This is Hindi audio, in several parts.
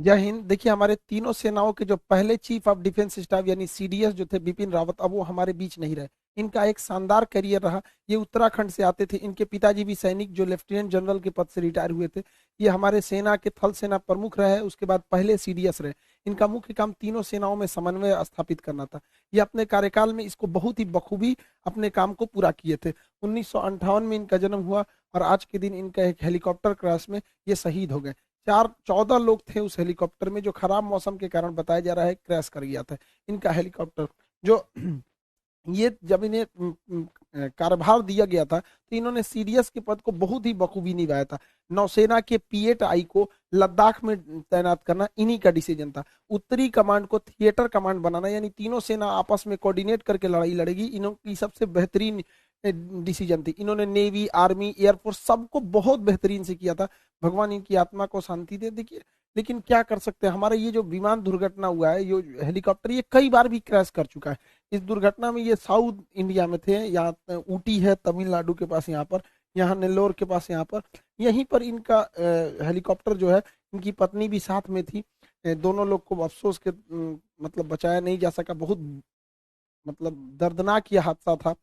जय हिंद। देखिए, हमारे तीनों सेनाओं के जो पहले चीफ ऑफ डिफेंस स्टाफ यानी सीडीएस जो थे बिपिन रावत, अब वो हमारे बीच नहीं रहे। इनका एक शानदार करियर रहा। ये उत्तराखंड से आते थे। इनके पिताजी भी सैनिक जो लेफ्टिनेंट जनरल के पद से रिटायर हुए थे। ये हमारे सेना के थल सेना प्रमुख रहे, उसके बाद पहले सीडीएस रहे। इनका मुख्य काम तीनों सेनाओं में समन्वय स्थापित करना था। ये अपने कार्यकाल में इसको बहुत ही बखूबी अपने काम को पूरा किए थे। 1958 में इनका जन्म हुआ और आज के दिन इनका एक हेलीकॉप्टर क्रैश में ये शहीद हो गए। 14 लोग थे उस हेलीकॉप्टर में, जो खराब मौसम के कारण बताया जा रहा है क्रैश कर गया था इनका हेलीकॉप्टर। जो ये जब इन्हें कार्यभार दिया गया था तो इन्होंने सीडीएस के पद को बहुत ही बखूबी निभाया था। नौसेना के पी8I को लद्दाख में तैनात करना इन्हीं का डिसीजन था। उत्तरी कमांड को थिएटर कमांड बनाना, यानी तीनों सेना आपस में कोऑर्डिनेट करके लड़ाई लड़ेगी, इनकी सबसे बेहतरीन डिसीजन थी। इन्होंने नेवी, आर्मी, एयरफोर्स सबको बहुत बेहतरीन से किया था। भगवान इनकी आत्मा को शांति दे। देखिए, लेकिन क्या कर सकते हैं, हमारा ये जो विमान दुर्घटना हुआ है, ये हेलीकॉप्टर ये कई बार भी क्रैश कर चुका है। इस दुर्घटना में ये साउथ इंडिया में थे, यहाँ ऊटी है तमिलनाडु के पास, यहाँ पर, यहाँ नेल्लोर के पास, यहाँ पर, यहीं पर इनका हेलीकॉप्टर जो है, इनकी पत्नी भी साथ में थी। दोनों लोग को अफसोस के मतलब बचाया नहीं जा सका। बहुत मतलब दर्दनाक ये हादसा था।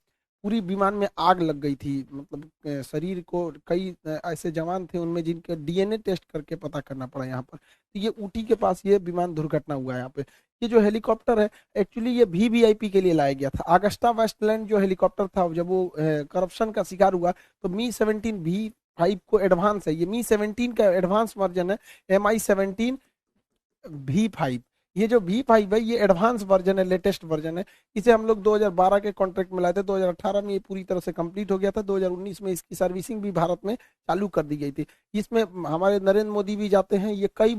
पूरी विमान में आग लग गई थी। मतलब शरीर को कई ऐसे जवान थे उनमें जिनके डीएनए टेस्ट करके पता करना पड़ा यहाँ पर। तो ये ऊटी के पास ये विमान दुर्घटना हुआ है यहाँ पे। ये जो हेलीकॉप्टर है, एक्चुअली ये वीवीआईपी के लिए लाया गया था। अगस्टा वेस्टलैंड जो हेलीकॉप्टर था, जब वो करप्शन का शिकार हुआ तो मी 17 V5 को एडवांस है, ये मी 17 का एडवांस वर्जन है। MI 17 V5, ये जो V5 है ये एडवांस वर्जन है, लेटेस्ट वर्जन है। इसे हम लोग 2012 के कॉन्ट्रैक्ट में लाए थे। 2018 में ये पूरी तरह से कंप्लीट हो गया था। 2019 में इसकी सर्विसिंग भी भारत में चालू कर दी गई थी। इसमें हमारे नरेंद्र मोदी भी जाते हैं। ये कई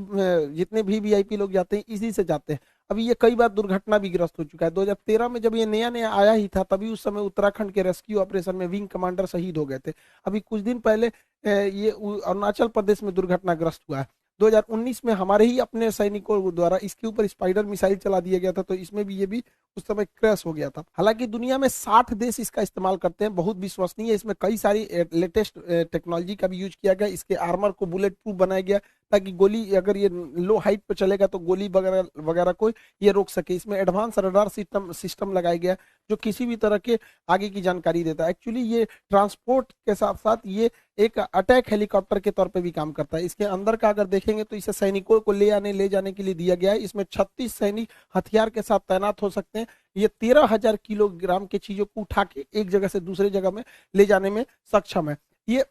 जितने भी वीआईपी लोग जाते हैं इसी से जाते हैं। अभी ये कई बार दुर्घटना भी ग्रस्त हो चुका है। 2013 में जब ये नया नया आया ही था, तभी उस समय उत्तराखंड के रेस्क्यू ऑपरेशन में विंग कमांडर शहीद हो गए थे। अभी कुछ दिन पहले ये अरुणाचल प्रदेश में दुर्घटनाग्रस्त हुआ है। 2019 में हमारे ही अपने सैनिकों द्वारा इसके ऊपर स्पाइडर मिसाइल चला दिया गया था, तो इसमें भी ये भी उस समय क्रैश हो गया था। हालांकि दुनिया में 60 देश इसका इस्तेमाल करते हैं, बहुत विश्वसनीय है। इसमें कई सारी लेटेस्ट टेक्नोलॉजी का भी यूज किया गया। इसके आर्मर को बुलेट प्रूफ बनाया गया, ताकि गोली, अगर ये लो हाइट पर चलेगा तो गोली वगैरह वगैरह को ये रोक सके। इसमें एडवांस रडार सिस्टम लगाया गया, जो किसी भी तरह के आगे की जानकारी देता है। एक्चुअली ये ट्रांसपोर्ट के साथ साथ ये एक अटैक हेलीकॉप्टर के तौर पे भी काम करता है। इसके अंदर का अगर देखेंगे तो इसे सैनिकों को ले जाने के लिए दिया गया है। इसमें 36 सैनिक हथियार के साथ तैनात हो सकते हैं। ये 13,000 किलोग्राम के चीजों को उठा के एक जगह से दूसरे जगह में ले जाने में सक्षम है। ये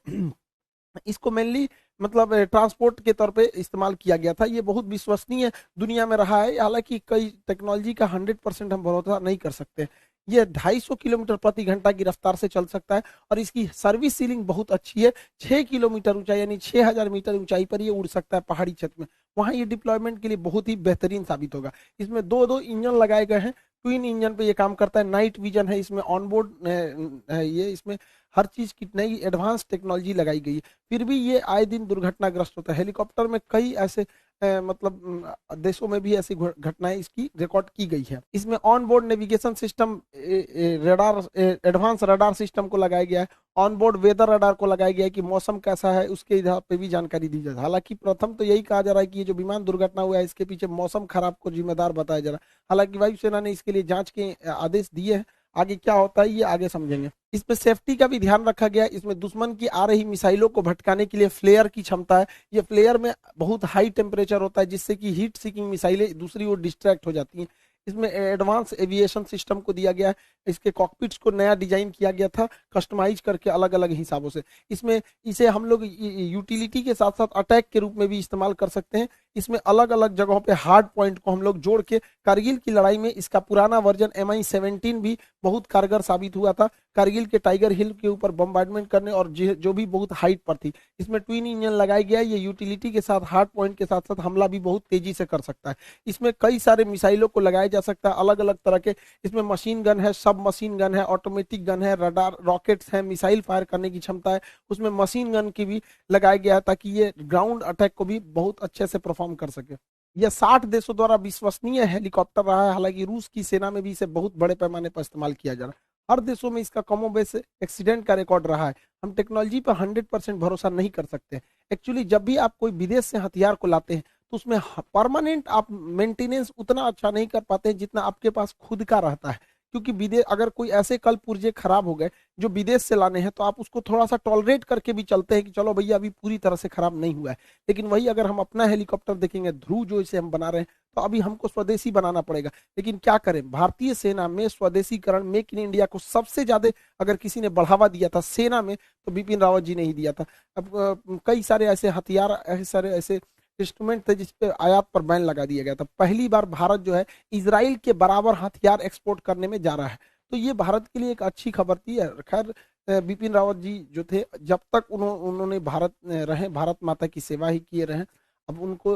इसको मेनली मतलब ट्रांसपोर्ट के तौर पे इस्तेमाल किया गया था। ये बहुत विश्वसनीय दुनिया में रहा है। हालांकि कई टेक्नोलॉजी का 100% हम भरोसा नहीं कर सकते। ये 250 किलोमीटर प्रति घंटा की रफ्तार से चल सकता है और इसकी सर्विस सीलिंग बहुत अच्छी है। 6 किलोमीटर ऊंचाई यानी 6,000 मीटर ऊंचाई पर ये उड़ सकता है पहाड़ी क्षेत्र में। वहां ये डिप्लॉयमेंट के लिए बहुत ही बेहतरीन साबित होगा। इसमें दो दो इंजन लगाए गए हैं। ट्विन इंजन पे ये काम करता है। नाइट विजन है इसमें, ऑनबोर्ड है ये, इसमें हर चीज की नई एडवांस टेक्नोलॉजी लगाई गई है। फिर भी ये आए दिन दुर्घटनाग्रस्त होता है। हेलीकॉप्टर में कई ऐसे मतलब देशों में भी ऐसी घटनाएं इसकी रिकॉर्ड की गई है। इसमें on board navigation system, radar, advance radar system को लगाया गया है। ऑन बोर्ड वेदर रडार को लगाया गया है कि मौसम कैसा है उसके हिसाब पे भी जानकारी दी जाए। हालांकि प्रथम तो यही कहा जा रहा है कि ये जो विमान दुर्घटना हुआ है इसके पीछे मौसम खराब को जिम्मेदार बताया जा रहा है। हालांकि वायुसेना ने इसके लिए जांच के आदेश दिए हैं। आगे क्या होता है ये आगे समझेंगे। इसमें सेफ्टी का भी ध्यान रखा गया है। इसमें दुश्मन की आ रही मिसाइलों को भटकाने के लिए फ्लेयर की क्षमता है। ये फ्लेयर में बहुत हाई टेम्परेचर होता है, जिससे कि हीट सीकिंग मिसाइलें दूसरी ओर डिस्ट्रैक्ट हो जाती हैं। इसमें एडवांस एविएशन सिस्टम को दिया गया है। इसके कॉकपिट्स को नया डिजाइन किया गया था, कस्टमाइज करके अलग अलग हिसाबों से। इसमें इसे हम लोग यूटिलिटी के साथ साथ अटैक के रूप में भी इस्तेमाल कर सकते हैं। इसमें अलग अलग जगहों पे हार्ड पॉइंट को हम लोग जोड़ के, कारगिल की लड़ाई में इसका पुराना वर्जन MI 17 भी बहुत कारगर साबित हुआ था, कारगिल के टाइगर हिल के ऊपर बम्बार्डमेंट करने, और जो भी बहुत हाइट पर थी। इसमें ट्विन इंजन लगाया गया है। ये यूटिलिटी के साथ, हार्ड पॉइंट के साथ साथ हमला भी बहुत तेजी से कर सकता है। इसमें कई सारे मिसाइलों को लगाया जा सकता है, अलग अलग तरह के। इसमें मशीन गन है, सब मशीन गन है, ऑटोमेटिक गन है, रडार, रॉकेट्स है, मिसाइल फायर करने की क्षमता है। उसमें मशीन गन की भी लगाया गया है, ताकि ये ग्राउंड अटैक को भी बहुत अच्छे से परफॉर्म कर सके। यह 60 देशों द्वारा विश्वसनीय हेलीकॉप्टर रहा है। हालांकि रूस की सेना में भी इसे बहुत बड़े पैमाने पर इस्तेमाल किया जा रहा है। हर देशों में इसका कमोबेश एक्सीडेंट का रिकॉर्ड रहा है। हम टेक्नोलॉजी पर 100% भरोसा नहीं कर सकते। एक्चुअली जब भी आप कोई विदेश से हथियार को लाते हैं तो उसमें परमानेंट आप मेंटेनेंस उतना अच्छा नहीं कर पाते हैं जितना आपके पास खुद का रहता है। क्योंकि विदेश अगर कोई ऐसे कल पुर्जे खराब हो गए जो विदेश से लाने हैं, तो आप उसको थोड़ा सा टॉलरेट करके भी चलते हैं कि चलो भैया अभी पूरी तरह से खराब नहीं हुआ है। लेकिन वही अगर हम अपना हेलीकॉप्टर देखेंगे, ध्रुव जो इसे हम बना रहे हैं, तो अभी हमको स्वदेशी बनाना पड़ेगा। लेकिन क्या करें, भारतीय सेना में स्वदेशीकरण, मेक इन इंडिया को सबसे ज्यादा अगर किसी ने बढ़ावा दिया था सेना में, तो बिपिन रावत जी ने ही दिया था। अब कई सारे ऐसे हथियार, ऐसे सारे ऐसे इंस्ट्रूमेंट थे जिसपे आयात पर बैन लगा दिया गया था। पहली बार भारत जो है इसराइल के बराबर हथियार एक्सपोर्ट करने में जा रहा है। तो ये भारत के लिए एक अच्छी खबर थी। खैर, बिपिन रावत जी जो थे, जब तक उन्होंने भारत रहे, भारत माता की सेवा ही किए रहे। अब उनको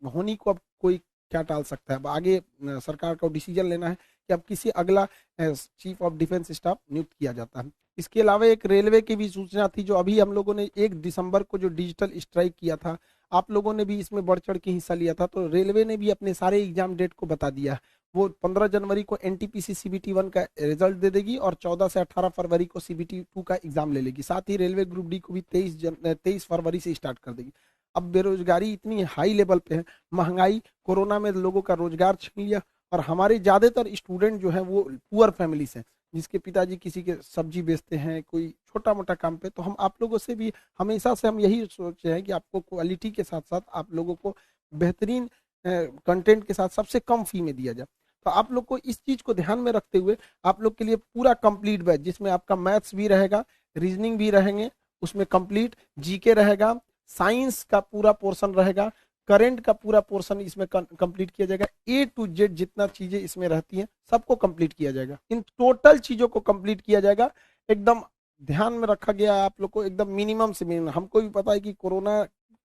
होनी को अब कोई क्या टाल सकता है। अब आगे सरकार को डिसीजन लेना है कि अब किसी अगला चीफ ऑफ डिफेंस स्टाफ नियुक्त किया जाता है। इसके अलावा एक रेलवे की भी सूचना थी, जो अभी हम लोगों ने 1 दिसंबर को जो डिजिटल स्ट्राइक किया था, आप लोगों ने भी इसमें बढ़ चढ़ के हिस्सा लिया था। तो रेलवे ने भी अपने सारे एग्जाम डेट को बता दिया है। वो 15 जनवरी को एनटीपीसी सीबीटी 1 का रिजल्ट दे देगी और 14 से 18 फरवरी को सीबीटी 2 का एग्जाम ले लेगी। साथ ही रेलवे ग्रुप डी को भी 23 फरवरी से स्टार्ट कर देगी। अब बेरोजगारी इतनी हाई लेवल पे है, महंगाई, कोरोना में लोगों का रोजगार छीन लिया, और हमारे ज्यादातर स्टूडेंट जो है वो पुअर फैमिली से, जिसके पिताजी किसी के सब्जी बेचते हैं, कोई छोटा मोटा काम पे। तो हम आप लोगों से भी हमेशा से हम यही सोचे हैं कि आपको क्वालिटी के साथ साथ आप लोगों को बेहतरीन कंटेंट के साथ सबसे कम फी में दिया जाए। तो आप लोग को इस चीज को ध्यान में रखते हुए आप लोग के लिए पूरा कंप्लीट बैच, जिसमें आपका मैथ्स भी रहेगा, रीजनिंग भी रहेंगे, उसमें कंप्लीट जीके रहेगा, साइंस का पूरा पोर्शन रहेगा, करंट का पूरा पोर्शन इसमें कंप्लीट किया जाएगा। ए टू जेड जितना चीजें इसमें रहती हैं सबको कंप्लीट किया जाएगा। इन टोटल चीजों को कंप्लीट किया जाएगा। एकदम ध्यान में रखा गया है आप लोग को, एकदम मिनिमम से मिनिमम। हमको भी पता है कि कोरोना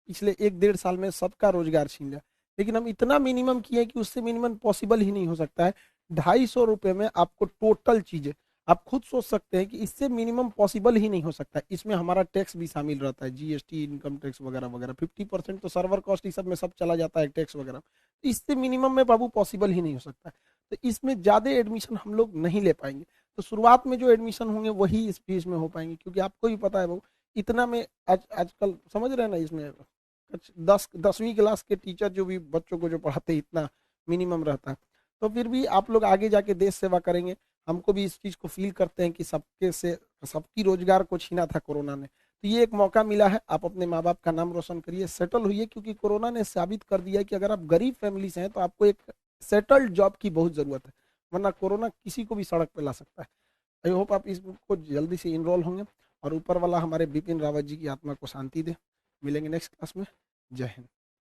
पिछले 1 डेढ़ साल में सबका रोजगार छीन लिया, लेकिन हम इतना मिनिमम किए कि उससे मिनिमम पॉसिबल ही नहीं हो सकता है। 250 रुपये में आपको टोटल चीजें, आप खुद सोच सकते हैं कि इससे मिनिमम पॉसिबल ही नहीं हो सकता। इसमें हमारा टैक्स भी शामिल रहता है, जीएसटी, इनकम टैक्स वगैरह वगैरह। 50% तो सर्वर कॉस्ट, इस सब में सब चला जाता है, टैक्स वगैरह। इससे मिनिमम में बाबू पॉसिबल ही नहीं हो सकता। तो इसमें ज्यादा एडमिशन हम लोग नहीं ले पाएंगे। तो शुरुआत में जो एडमिशन होंगे वही इस फीस में हो पाएंगे, क्योंकि आपको भी पता है बाबू, इतना में आजकल समझ रहे हैं ना, इसमें 10वीं क्लास के टीचर जो भी बच्चों को जो पढ़ाते हैं, इतना मिनिमम रहता है। तो फिर भी आप लोग आगे जाके देश सेवा करेंगे। हमको भी इस चीज को फील करते हैं कि सबके से सबकी रोजगार को छीना था कोरोना ने। तो ये एक मौका मिला है, आप अपने माँ बाप का नाम रोशन करिए, सेटल होइए। क्योंकि कोरोना ने साबित कर दिया है कि अगर आप गरीब फैमिली से हैं तो आपको एक सेटल्ड जॉब की बहुत जरूरत है, वरना कोरोना किसी को भी सड़क पे ला सकता है। आई होप आप इसको जल्दी से इनरोल होंगे, और ऊपर वाला हमारे बिपिन रावत जी की आत्मा को शांति दे। मिलेंगे नेक्स्ट क्लास में। जय हिंद।